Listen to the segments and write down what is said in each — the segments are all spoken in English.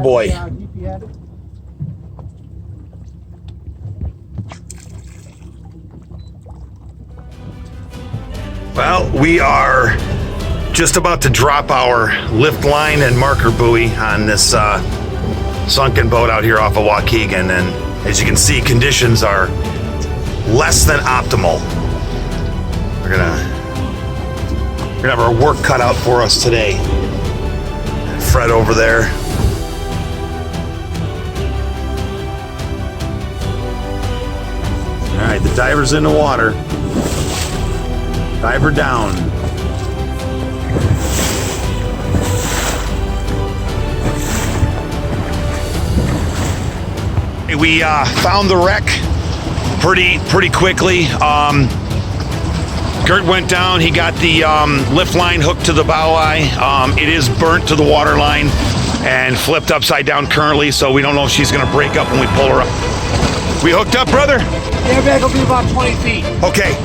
boy. Well, we are just about to drop our lift line and marker buoy on this sunken boat out here off of Waukegan, and as you can see, conditions are less than optimal. We're gonna have our work cut out for us today. And Fred over there. All right, the diver's in the water. Diver down. We found the wreck pretty quickly. Kurt went down. He got the lift line hooked to the bow eye. It is burnt to the water line and flipped upside down currently, so we don't know if she's going to break up when we pull her up. We hooked up, brother? Yeah, bag will be about 20 feet. Okay.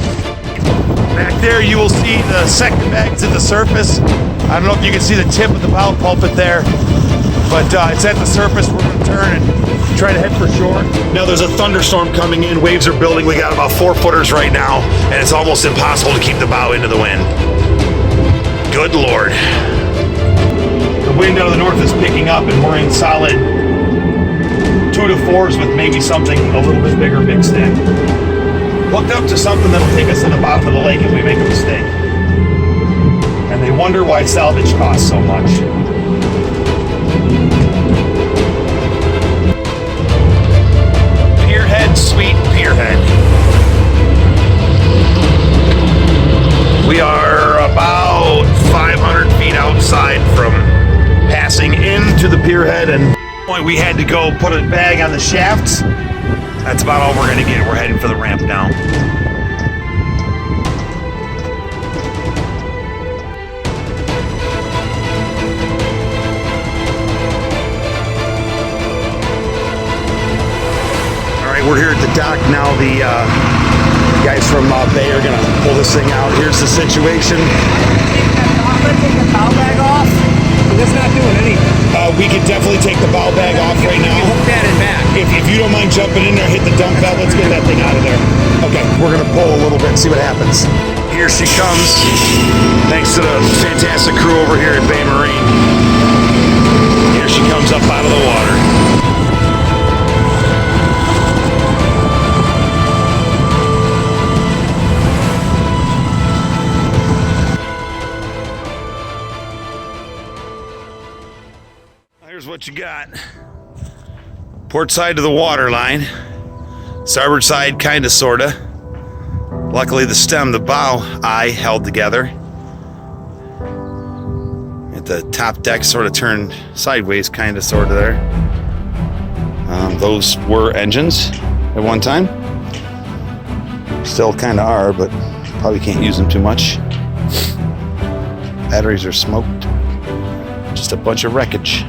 Back there, you will see the second bag to the surface. I don't know if you can see the tip of the bow pulpit there, but it's at the surface. We're going to turn and try to head for shore. Now there's a thunderstorm coming in. Waves are building. We got about 4 footers right now, and it's almost impossible to keep the bow into the wind. Good Lord. The wind out of the north is picking up, and we're in solid 2 to 4s with maybe something a little bit bigger mixed in. Hooked up to something that'll take us to the bottom of the lake if we make a mistake. And they wonder why salvage costs so much. Pierhead, sweet Pierhead. We are about 500 feet outside from passing into the Pierhead, and we had to go put a bag on the shafts. That's about all we're gonna get. We're heading for the ramp now. All right, we're here at the dock now. The guys from Bay are gonna pull this thing out. Here's the situation. I'm gonna take the bow bag off. It's not doing anything. We could definitely take the bow bag off right now. Hook that in back. If you don't mind jumping in there, hit the dump bell, let's get that thing out of there. Okay, we're gonna pull a little bit and see what happens. Here she comes. Thanks to the fantastic crew over here at Bay Marine. Here she comes up out of the water. Here's what you got. Port side to the water line. Starboard side, kinda, sorta. Luckily the stem, the bow eye held together. At the top deck sort of turned sideways, kinda, sorta there. Those were engines at one time. Still kinda are, but probably can't use them too much. Batteries are smoked. Just a bunch of wreckage.